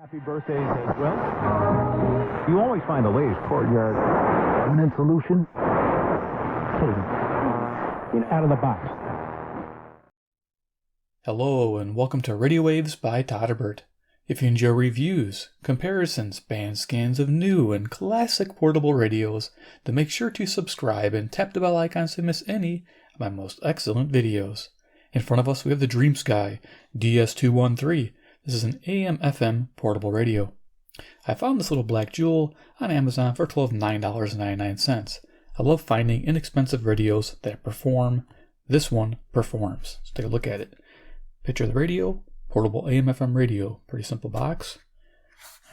Happy birthdays as well. You always find the latest courtyard permanent solution. Out of the box. Hello and welcome to Radio Waves by Todderbert. If you enjoy reviews, comparisons, band scans of new and classic portable radios, then make sure to subscribe and tap the bell icon to miss any of my most excellent videos. In front of us we have the DreamSky DS213. This is an AM FM portable radio. I found this little black jewel on Amazon for a total of $9.99. I love finding inexpensive radios that perform. This one performs. Let's take a look at it. Picture of the radio, portable AM FM radio. Pretty simple box.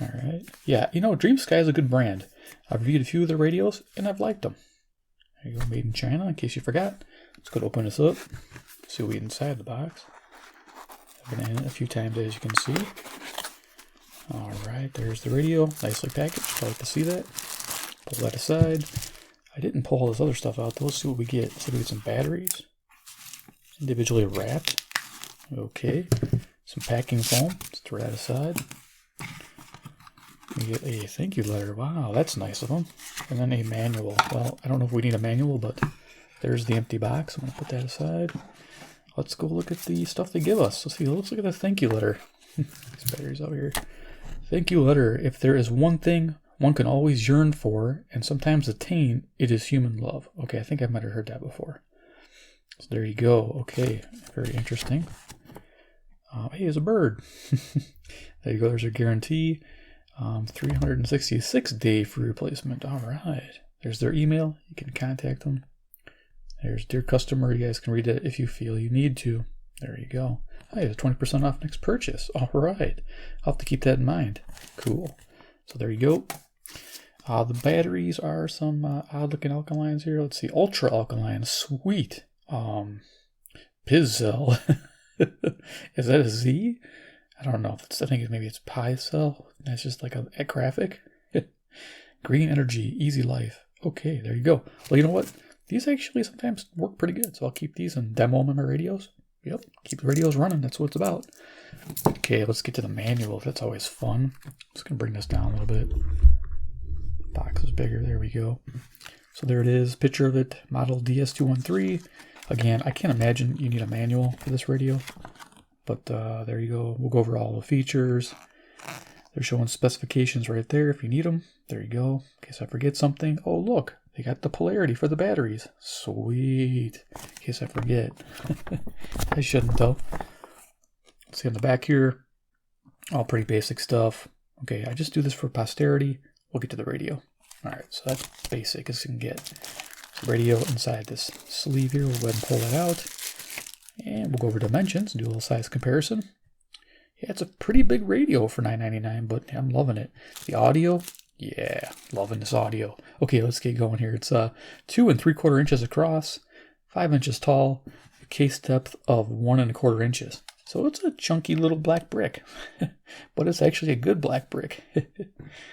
Alright. Yeah, you know, DreamSky is a good brand. I've reviewed a few of their radios and I've liked them. There you go, made in China, in case you forgot. Let's go to open this up. See what we inside the box. I've been in it a few times, as you can see. Alright, there's the radio. Nicely packaged. I like to see that. Pull that aside. I didn't pull all this other stuff out, though. Let's see what we get. So we get some batteries. Individually wrapped. Okay. Some packing foam. Let's throw that aside. We get a thank you letter. Wow, that's nice of them. And then a manual. Well, I don't know if we need a manual, but there's the empty box. I'm going to put that aside. Let's go look at the stuff they give us. Let's see. Let's look at the thank you letter. These batteries out here. Thank you letter. If there is one thing one can always yearn for and sometimes attain, it is human love. Okay, I think I might have heard that before. So there you go. Okay, very interesting. Hey, it's a bird. There you go. There's a guarantee. 366-day free replacement. All right. There's their email. You can contact them. There's dear customer. You guys can read it if you feel you need to. There you go. Hey, it's 20% off next purchase. All right. I'll have to keep that in mind. Cool. So there you go. The batteries are some odd-looking alkalines here. Let's see. Ultra alkaline. Sweet. Piz cell. Is that a Z? I don't know. I think maybe it's pi cell. That's just like a graphic. Green energy. Easy life. Okay, there you go. Well, you know what? These actually sometimes work pretty good, so I'll keep these and demo them on my radios. Yep, keep the radios running. That's what it's about. Okay, let's get to the manual. That's always fun. Just going to bring this down a little bit. Box is bigger. There we go. So there it is. Picture of it. Model DS213. Again, I can't imagine you need a manual for this radio. But there you go. We'll go over all the features. They're showing specifications right there if you need them. There you go. In case I forget something. Oh, look. They got the polarity for the batteries. Sweet. In case I forget. I shouldn't, though. Let's see on the back here. All pretty basic stuff. Okay, I just do this for posterity. We'll get to the radio. All right, so that's basic as you can get. So radio inside this sleeve here. We'll go ahead and pull that out. And we'll go over dimensions and do a little size comparison. Yeah, it's a pretty big radio for $9.99, but I'm loving it. The audio. Yeah, loving this audio. Okay, let's get going here. It's 2 3/4 inches across, 5 inches tall, a case depth of 1 1/4 inches. So it's a chunky little black brick, but it's actually a good black brick.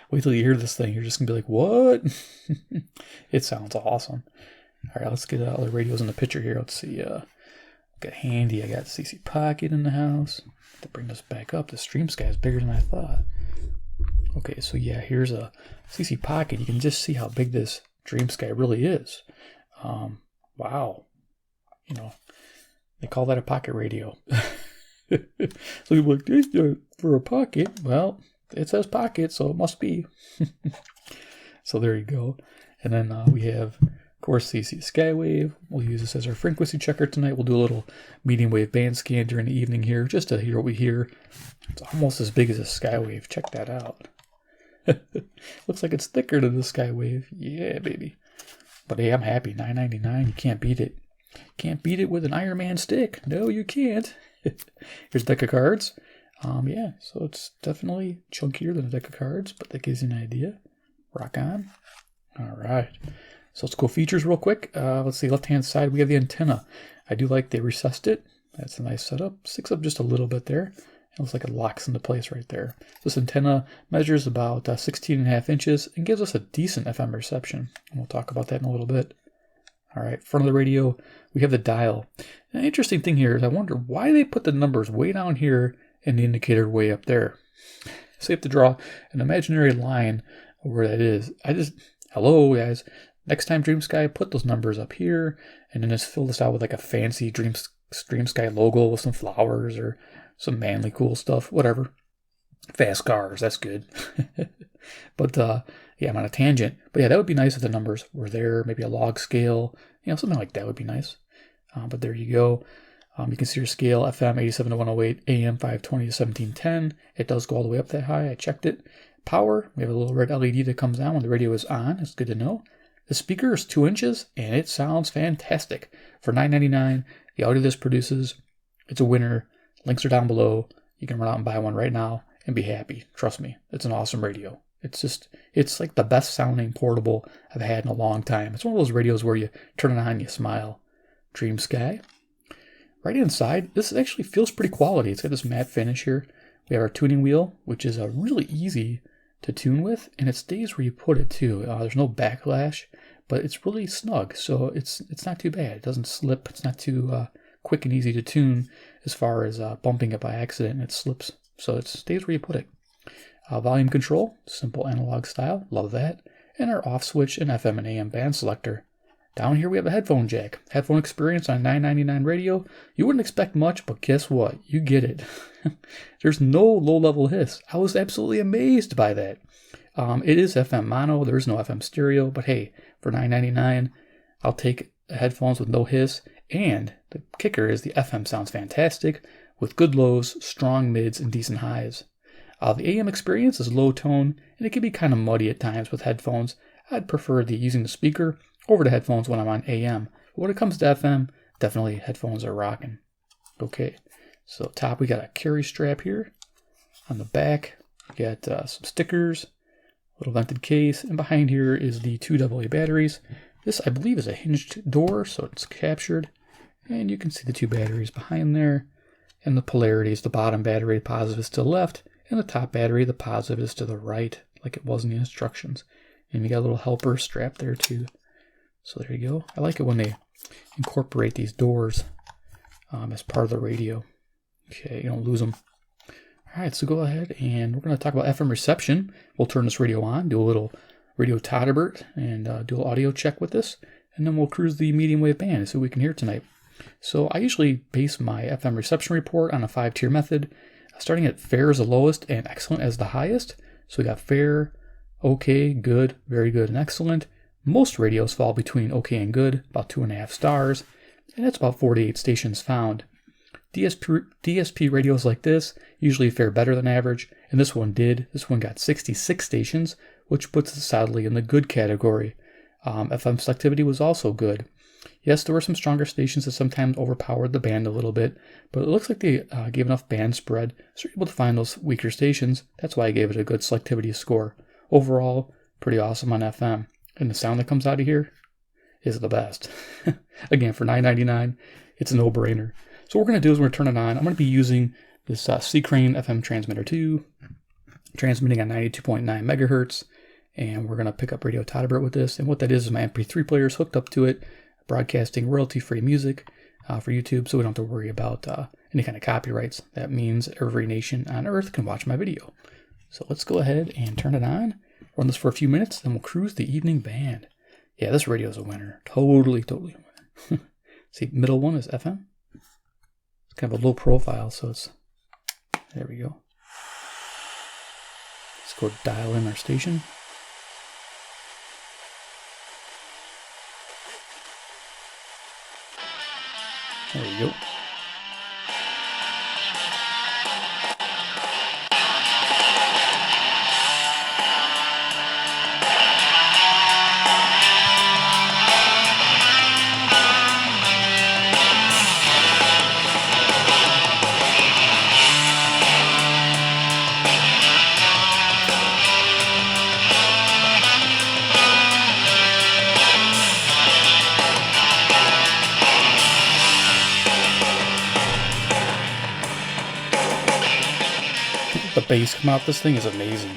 Wait till you hear this thing. You're just gonna be like, what? It sounds awesome. All right, let's get other radios in the picture here. Let's see. Got handy. I got CC Pocket in the house. To bring this back up, the DreamSky is bigger than I thought. Okay, so yeah, here's a CC Pocket. You can just see how big this DreamSky really is. Wow. You know, they call that a pocket radio. So you're like, this for a pocket. Well, it says pocket, so it must be. So there you go. And then we have, of course, CC Skywave. We'll use this as our frequency checker tonight. We'll do a little medium wave band scan during the evening here, just to hear what we hear. It's almost as big as a Skywave. Check that out. Looks like it's thicker than the Skywave. Yeah, baby. But hey, I'm happy. $9.99. You can't beat it. Can't beat it with an Iron Man stick. No, you can't. Here's a deck of cards. Yeah, so it's definitely chunkier than a deck of cards, but that gives you an idea. Rock on. All right. So let's go features real quick. Let's see, left-hand side, we have the antenna. I do like they recessed it. That's a nice setup. Sticks up just a little bit there. It looks like it locks into place right there. This antenna measures about 16.5 inches and gives us a decent FM reception. And we'll talk about that in a little bit. All right, front of the radio, we have the dial. An interesting thing here is I wonder why they put the numbers way down here and the indicator way up there. So you have to draw an imaginary line where that is. Hello guys, next time DreamSky, put those numbers up here, and then just fill this out with like a fancy DreamSky logo with some flowers or some manly cool stuff, whatever. Fast cars, that's good. But yeah, I'm on a tangent. But yeah, that would be nice if the numbers were there, maybe a log scale, something like that would be nice. But there you go. You can see your scale, FM 87 to 108, AM 520 to 1710. It does go all the way up that high. I checked it. Power, we have a little red LED that comes on when the radio is on. It's good to know. The speaker is 2 inches, and it sounds fantastic. For $9.99, the audio this produces, it's a winner. Links are down below. You can run out and buy one right now and be happy. Trust me, it's an awesome radio. It's like the best sounding portable I've had in a long time. It's one of those radios where you turn it on and you smile. DreamSky. Right inside, this actually feels pretty quality. It's got this matte finish here. We have our tuning wheel, which is really easy to tune with, and it stays where you put it too. There's no backlash, but it's really snug, so it's not too bad. It doesn't slip. It's not too quick and easy to tune as far as bumping it by accident, and it slips. So it stays where you put it. Volume control, simple analog style. Love that. And our off switch and FM and AM band selector. Down here we have a headphone jack. Headphone experience on $9.99 radio. You wouldn't expect much, but guess what? You get it. There's no low-level hiss. I was absolutely amazed by that. It is FM mono. There is no FM stereo, but hey, for $9.99, I'll take headphones with no hiss. And the kicker is the FM sounds fantastic with good lows, strong mids, and decent highs. The AM experience is low tone, and it can be kind of muddy at times with headphones. I'd prefer using the speaker over the headphones when I'm on AM. But when it comes to FM, definitely headphones are rocking. Okay, so top we got a carry strap here. On the back, we got some stickers, little vented case, and behind here is the 2 AA batteries. This, I believe, is a hinged door, so it's captured. And you can see the 2 batteries behind there. And the polarities, the bottom battery, the positive is to the left, and the top battery, the positive is to the right, like it was in the instructions. And we got a little helper strap there too. So there you go. I like it when they incorporate these doors as part of the radio. Okay, you don't lose them. All right, so go ahead and we're going to talk about FM reception. We'll turn this radio on, do a little radio todderbert, and do a little audio check with this. And then we'll cruise the medium wave band and see what we can hear tonight. So I usually base my FM reception report on a 5-tier method, starting at fair as the lowest and excellent as the highest. So we got fair, okay, good, very good, and excellent. Most radios fall between okay and good, about 2.5 stars, and that's about 48 stations found. DSP radios like this usually fare better than average, and this one did. This one got 66 stations, which puts it solidly in the good category. FM selectivity was also good. Yes, there were some stronger stations that sometimes overpowered the band a little bit, but it looks like they gave enough band spread, so you're able to find those weaker stations. That's why I gave it a good selectivity score. Overall, pretty awesome on FM. And the sound that comes out of here is the best. Again, for $9.99, it's a no-brainer. So what we're going to do is we're going to turn it on. I'm going to be using this C-Crane FM transmitter 2, transmitting on 92.9 megahertz. And we're going to pick up radio todderbert with this. And what that is my MP3 player is hooked up to it, broadcasting royalty-free music for YouTube, so we don't have to worry about any kind of copyrights. That means every nation on Earth can watch my video. So let's go ahead and turn it on. Run this for a few minutes, then we'll cruise the evening band. Yeah, this radio is a winner. Totally a winner. See, middle one is FM. It's kind of a low profile, so it's... There we go. Let's go dial in our station. There we go. The bass come out this thing is amazing.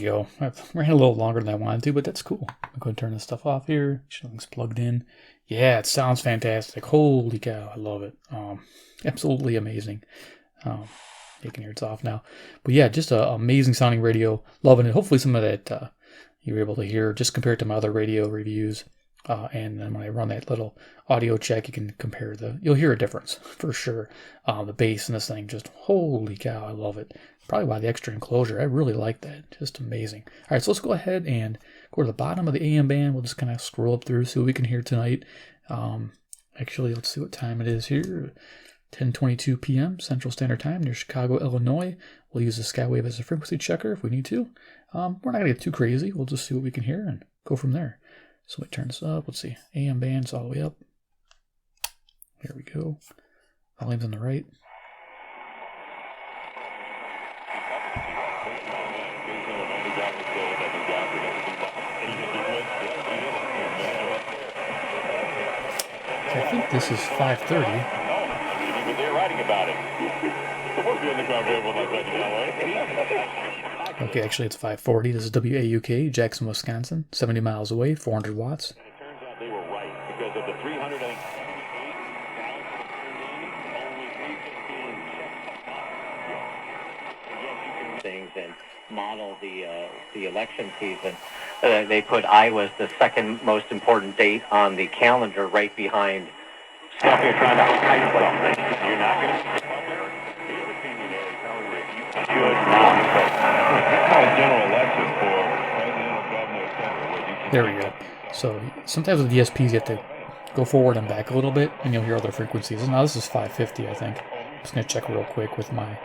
you go. I ran a little longer than I wanted to, but that's cool. I'm going to turn this stuff off here. Everything's plugged in. Yeah, it sounds fantastic. Holy cow, I love it. Absolutely amazing. You can hear it's off now. But yeah, just an amazing sounding radio. Loving it. Hopefully some of that you're able to hear just compared to my other radio reviews. And then when I run that little audio check, you can compare you'll hear a difference for sure. The bass in this thing, just holy cow, I love it. Probably why the extra enclosure. I really like that. Just amazing. All right, so let's go ahead and go to the bottom of the AM band. We'll just kind of scroll up through, see what we can hear tonight. Actually, let's see what time it is here. 10:22 p.m. Central Standard Time near Chicago, Illinois. We'll use the Skywave as a frequency checker if we need to. We're not going to get too crazy. We'll just see what we can hear and go from there. So we turn this up. Let's see. AM band's all the way up. Here we go. Volume's on the right. I think this is 5:30. They're writing about it. Okay, actually it's 5:40. This is WAUK, Jackson, Wisconsin. 70 miles away, 400 watts. It turns out they were right because of the 308 things and model the election season. They put Iowa as the second most important date on the calendar, right behind stuff you're trying to hide something. You're not going to general election for president or governor, etc. There we go. So sometimes with DSPs you have to go forward and back a little bit and you'll hear other frequencies. Now this is 550, I think. I'm just going to check real quick with my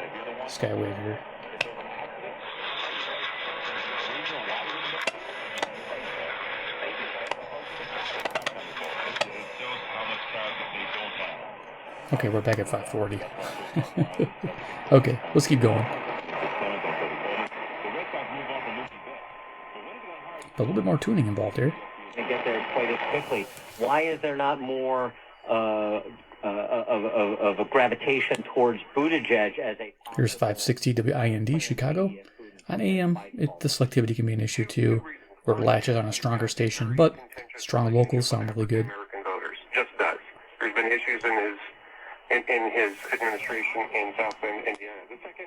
Skywave here. Okay, we're back at 540. Okay, let's keep going. A little bit more tuning involved here. To get there quite as quickly. Why is there not more of a gravitation towards Buttigieg as a... Here's 560 WIND, Chicago. On AM, the selectivity can be an issue too, where it latches on a stronger station, but strong locals sound really good. American voters, just does. There's been issues in his administration in South Bend, Indiana. The second...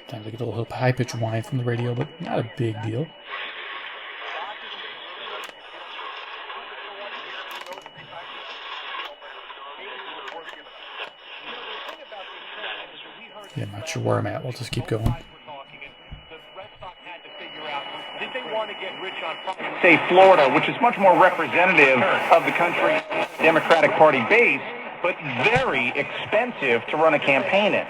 Sometimes I get a little high-pitched whine from the radio, but not a big deal. Yeah, I'm not sure where I'm at. We'll just keep going. Say Florida, which is much more representative of the country's Democratic Party base, but very expensive to run a campaign in.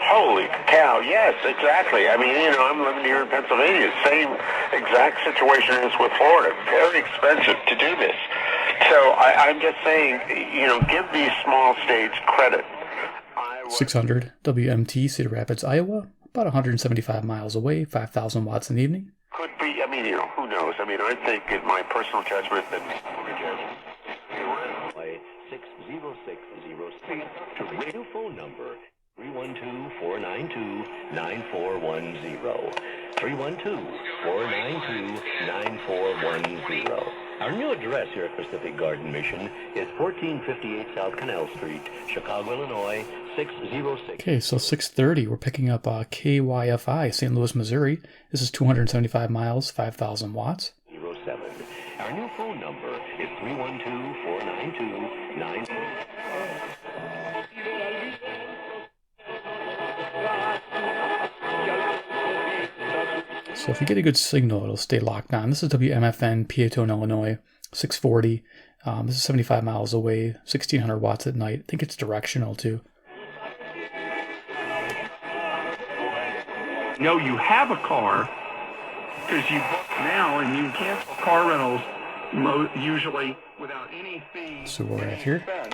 Holy cow, yes, exactly. I mean, I'm living here in Pennsylvania. Same exact situation as with Florida. Very expensive to do this. So I'm just saying, give these small states credit. 600 WMT, Cedar Rapids, Iowa. About 175 miles away, 5,000 watts in the evening. Could be, who knows? I think in my personal judgment that 60603 to radio phone number 312-492-9410. 312-492-9410. Our new address here at Pacific Garden Mission is 1458 South Canal Street, Chicago, Illinois, 606. Okay, so 6:30, we're picking up KYFI, St. Louis, Missouri. This is 275 miles, 5,000 watts. 07. Our new phone number is 312-492-9410. So if you get a good signal, it'll stay locked on. This is WMFN, Peatone, Illinois, 640. This is 75 miles away, 1,600 watts at night. I think it's directional too. No, you have a car because you book now and you cancel car rentals usually without any fees. So we're at here. And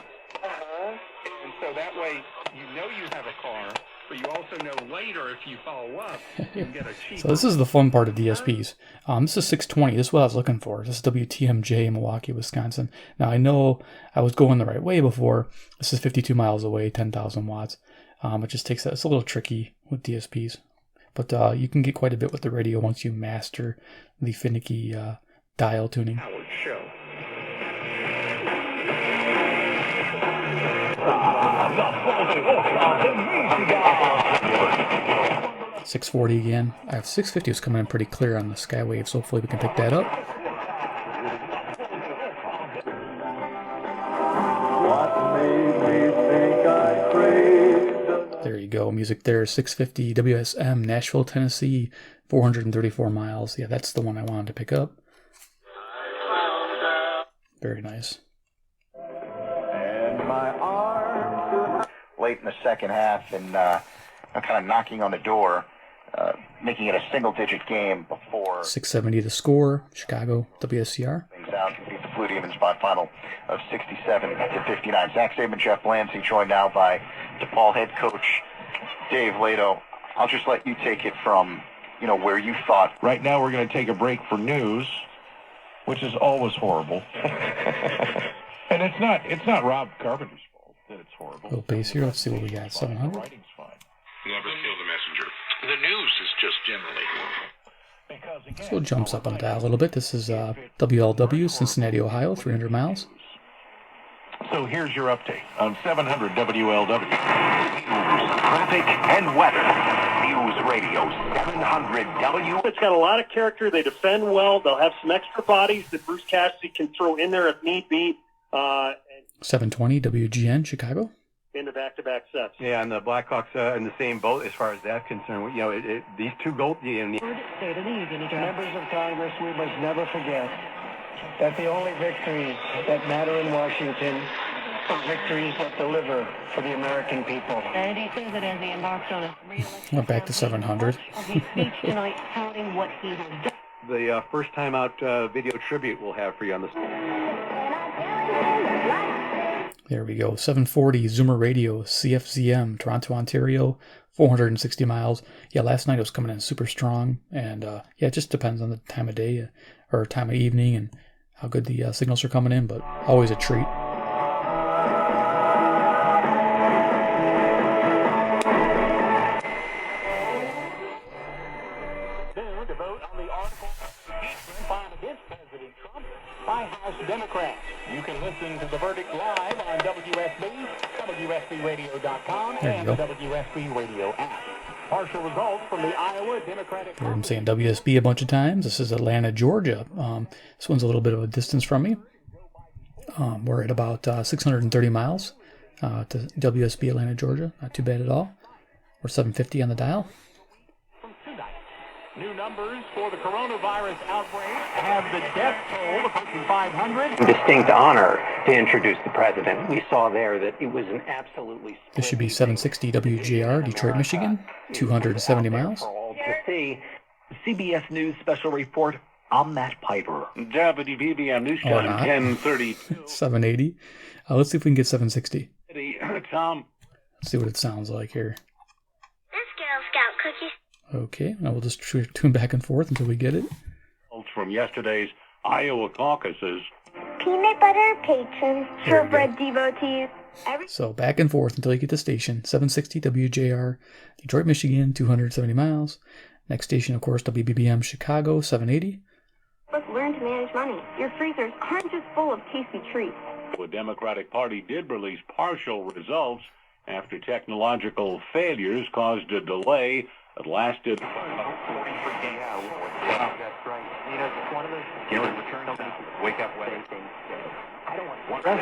so that way you have a car But you also know later, if you follow up, you can get a cheap. So this is the fun part of DSPs. This is 620. This is what I was looking for. This is WTMJ in Milwaukee, Wisconsin. Now, I know I was going the right way before. This is 52 miles away, 10,000 watts. It just takes that. It's a little tricky with DSPs. But you can get quite a bit with the radio once you master the finicky dial tuning. Howard Show. 640 again. I have 650 was coming in pretty clear on the Skywave, so hopefully we can pick that up. There you go, music there. 650 WSM, Nashville, Tennessee, 434 miles. Yeah, that's the one I wanted to pick up. Very nice. Late in the second half and kind of knocking on the door, making it a single-digit game before 670 the score, Chicago, WSCR. things out to beat the Flutie Even spot final of 67-59. Zach Saban, Jeff Lansey, joined now by DePaul head coach Dave Lato. I'll just let you take it from, where you thought. Right now we're going to take a break for news, which is always horrible. And it's not Rob Carpenter's fault that it's horrible. Little bass here. Let's see what we got. 700. The writing's fine. Never kill the messenger. The news is just generally. So it jumps up on the dial a little bit. This is WLW, Cincinnati, Ohio, 300 miles. So here's your update on 700 WLW. Traffic and weather. News Radio 700 W. It's got a lot of character. They defend well. They'll have some extra bodies that Bruce Cassidy can throw in there if need be. 720 WGN, Chicago. Into back-to-back sets. Yeah, and the Blackhawks in the same boat as far as that's concerned. These two goals. Members of Congress, we must never forget that the only victories that matter in Washington are victories that deliver for the American people. He says that as he embarks on a We're back to 700. his speech tonight, touting what he has done. The first time out video tribute we'll have for you on the. There we go. 740 Zoomer Radio, CFZM, Toronto, Ontario, 460 miles. Yeah, last night it was coming in super strong. And it just depends on the time of day or time of evening and how good the signals are coming in, but always a treat. To vote on the article filed against President Trump by House Democrats. You can listen to the verdict live on WSB, WSBradio.com, and the WSB Radio app. Partial results from the Iowa Democratic. I'm saying WSB a bunch of times. This is Atlanta, Georgia. This one's a little bit of a distance from me. We're at about 630 miles to WSB, Atlanta, Georgia. Not too bad at all. We're 750 on the dial. New numbers for the coronavirus outbreak have the death toll approaching 500. Distinct honor to introduce the president. We saw there that it was an absolutely. This should be 760 WJR, Detroit, Michigan, 270 miles. For all to see. CBS News special report. I'm Matt Piper. WBBM News Time 10:30. 780. Let's see if we can get 760. Tom. Let's see what it sounds like here. This Girl Scout cookies. Okay, now we'll just tune back and forth until we get it. From yesterday's Iowa caucuses. Peanut butter patrons, purebred devotees. So back and forth until you get to station. 760 WJR, Detroit, Michigan, 270 miles. Next station, of course, WBBM Chicago, 780. Let's learn to manage money. Your freezers aren't just full of tasty treats. The Democratic Party did release partial results after technological failures caused a delay that lasted. Wake up weather.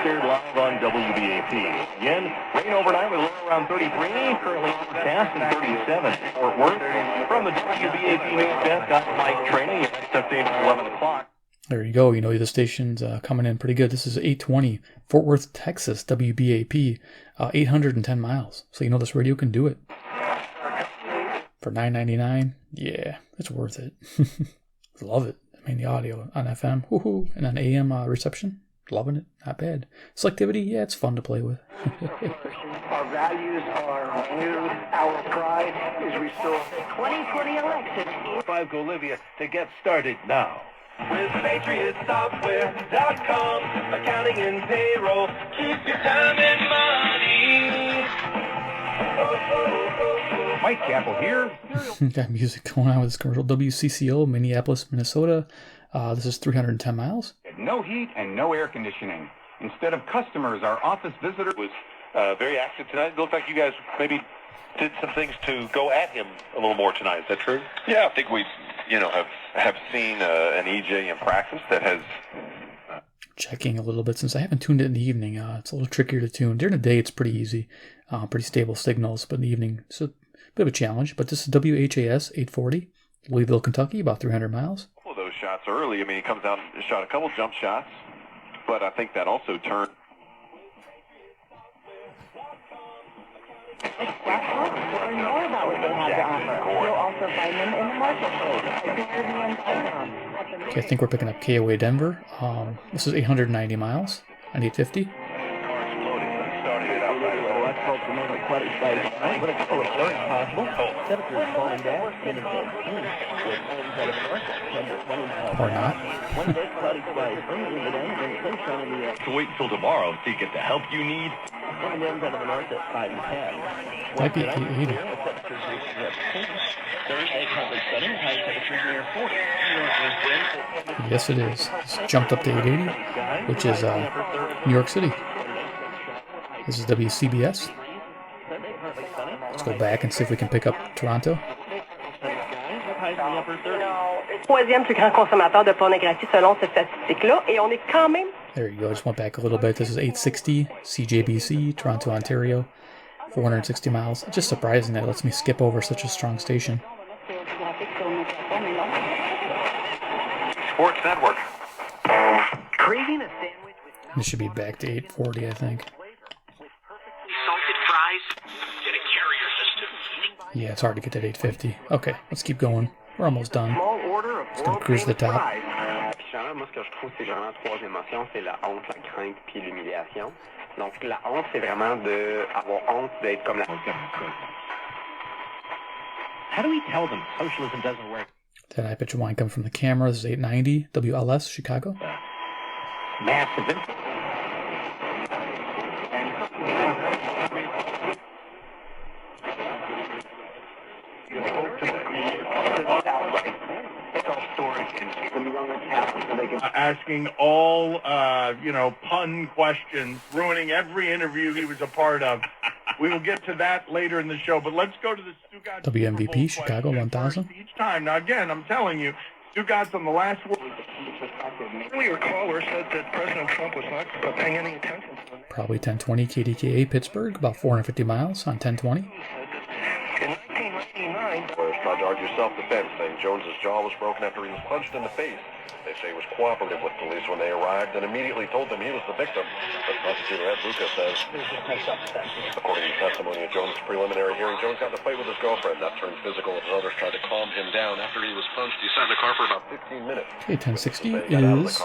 Here live on WBAP. Again, rain overnight with a low around 33, currently overcast and 37. Fort Worth. From the WBAP News Desk, I'm Mike Training. It's update at 11 o'clock. There you go. You know the station's coming in pretty good. This is 820 Fort Worth, Texas, WBAP, 810 miles. So you know this radio can do it. For $9.99, yeah, it's worth it. Love it. I mean, the audio on FM, woohoo, and on AM reception, Loving it. Not bad. Selectivity, yeah, it's fun to play with. Our values are renewed. Our pride is restored. 2020 election. 5 Olivia to get started now. With PatriotSoftware.com, accounting and payroll, keep your time and money. Mike Capel here. Got music going on with this commercial. WCCO, Minneapolis, Minnesota. This is 310 miles. No heat and no air conditioning. Instead of customers, our office visitor was very active tonight. It looked like you guys maybe did some things to go at him a little more tonight. Is that true? Yeah, I think we, have seen an EJ in practice that has checking a little bit since I haven't tuned it in the evening. It's a little trickier to tune. During the day, it's pretty easy, pretty stable signals, but in the evening, it's a bit of a challenge. But this is WHAS 840, Louisville, Kentucky, about 300 miles. A couple of those shots early. I mean, he comes out and shot a couple jump shots, but I think that also turned. Learn more about what they have to offer. You'll also find them in the marketplace at todderbert.com. Okay, I think we're picking up KOA Denver. This is 890 miles on 850. Or not. To wait until tomorrow to get the help you need. Might be 880. Yes, it is. It's jumped up to 880, which is New York City. This is WCBS. Let's go back and see if we can pick up Toronto. Troisième plus grand consommateur de pornographie selon cette statistique-là, et on est quand même. There you go. I just went back a little bit. This is 860 CJBC, Toronto, Ontario, 460 miles. It's just surprising that it lets me skip over such a strong station. Sports Network. Craving a sandwich with This should be back to 840, I think. Salted fries. Get a carrier system. Yeah, it's hard to get that 850. Okay, let's keep going. We're almost done. Just gonna cruise to the top. Moi, ce que je trouve, c'est vraiment trois émotions. C'est la honte, la crainte, puis l'humiliation. Donc, la honte, c'est vraiment d'avoir honte d'être comme la... How do we tell them socialism doesn't work? That high pitch whine coming from the camera. This is 890 WLS, Chicago. Massive. Asking all, pun questions, ruining every interview he was a part of. We will get to that later in the show, but let's go to the Stuttgart WMVP, Chicago 1000. Each time. Now, again, I'm telling you, Stuttgart's on the last word. Earlier caller said that President Trump was not paying any attention to him. Probably 1020 KDKA, Pittsburgh, about 450 miles on 1020. In 1999, Lawyers tried to argue self-defense, saying Jones's jaw was broken after he was punched in the face. They say he was cooperative with police when they arrived and immediately told them he was the victim. But prosecutor Ed Lucas says, according to testimony at Jones' preliminary hearing, Jones got in a fight with his girlfriend. That turned physical as others tried to calm him down. After he was punched, he sat in the car for about 15 minutes. Okay, 1060 is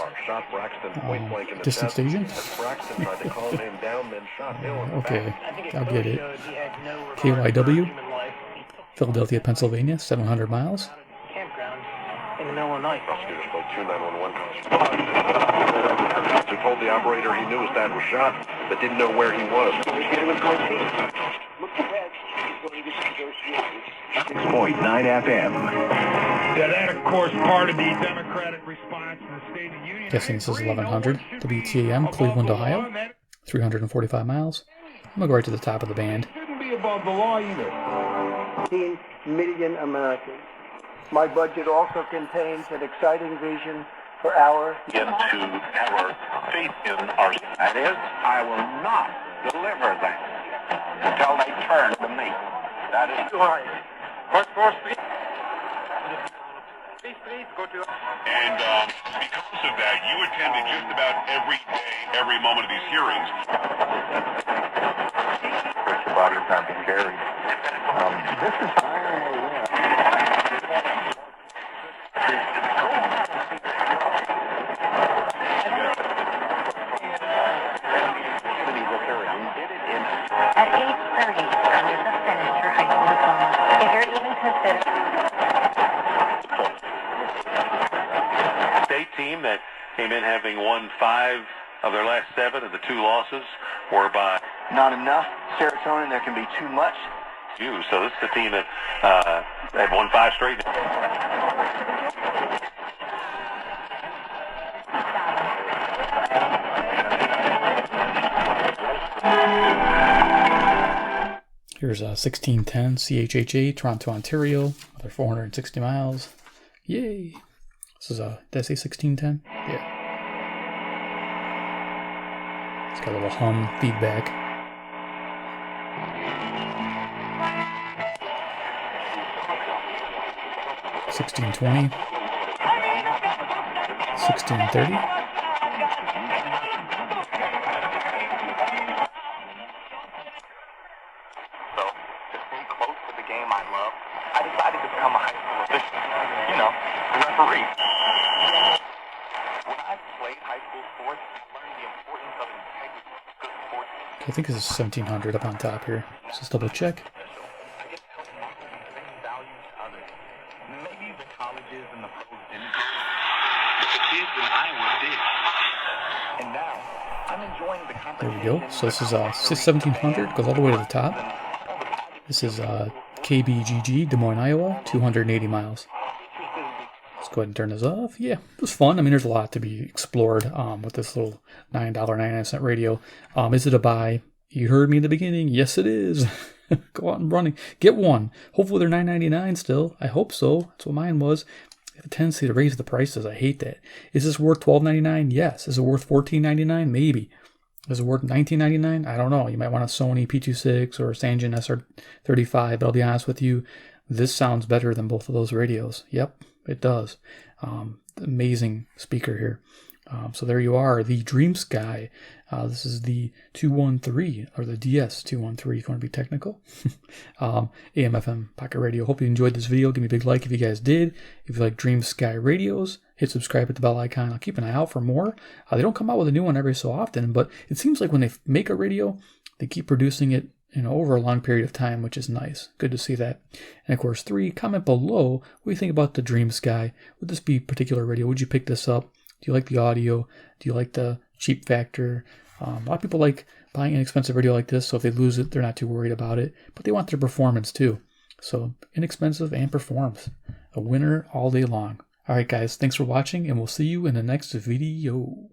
distance station. Braxton tried to calm him down, then shot Hill. Okay, I'll get it. KYW, Philadelphia, Pennsylvania, 700 miles. in Illinois. Prosecutors spoke to 911 who told the operator he knew his dad was shot, but didn't know where he was. 6.9 FM. Yeah, that, of course, part of the Democratic response to the State of the Union. Guessing this is 1100 WTAM, Cleveland, Ohio. 345 miles. I'm going to go right to the top of the band. Shouldn't be above the law either. 15 million Americans. My budget also contains an exciting vision for our... Into our faith in our... That is, I will not deliver them until they turn to me. That is right. First, please go to... And because of that, you attended just about every day, every moment of these hearings. Your body's not being carried. This is... State team that came in having won 5 of their last 7, and the 2 losses were by not enough serotonin. There can be too much. So this is the team that had won 5 straight. Here's 1610 CHHA, Toronto, Ontario. Another 460 miles. Yay! This is did I say 1610? Yeah. It's got a little hum feedback. 1620. 1630. Referee. When I played high school sports, I learned the importance of integrity. Good sports. Okay, I think this is 1700 up on top here. Let's just double check. Maybe the colleges and the pros didn't. But the kids in Iowa did. And now, I'm enjoying the competition. There we go. So this is 1700, goes all the way to the top. This is KBGG, Des Moines, Iowa, 280 miles. Let's go ahead and turn this off. Yeah, it was fun. I mean, there's a lot to be explored with this little $9.99 radio. Is it a buy? You heard me in the beginning. Yes, it is. Go out and running. Get one. Hopefully they're $9.99 still. I hope so. That's what mine was. They have a tendency to raise the prices. I hate that. Is this worth $12.99? Yes. Is it worth $14.99? Maybe. Is it worth $19.99? I don't know. You might want a Sony P26 or a Sangen SR35, but I'll be honest with you, this sounds better than both of those radios. Yep, it does. Amazing speaker here. So there you are, the DreamSky. This is the 213, or the DS213 if you want to be technical. AM FM pocket radio. Hope you enjoyed this video. Give me a big like if you guys did. If you like DreamSky radios, hit subscribe at the bell icon. I'll keep an eye out for more. They don't come out with a new one every so often, but it seems like when they make a radio, they keep producing it over a long period of time, which is nice. Good to see that. And of course, 3, comment below what you think about the DreamSky. Would this be a particular radio? Would you pick this up? Do you like the audio? Do you like the cheap factor? A lot of people like buying an expensive radio like this, so if they lose it, they're not too worried about it. But they want their performance too. So inexpensive and performs. A winner all day long. All right, guys, thanks for watching, and we'll see you in the next video.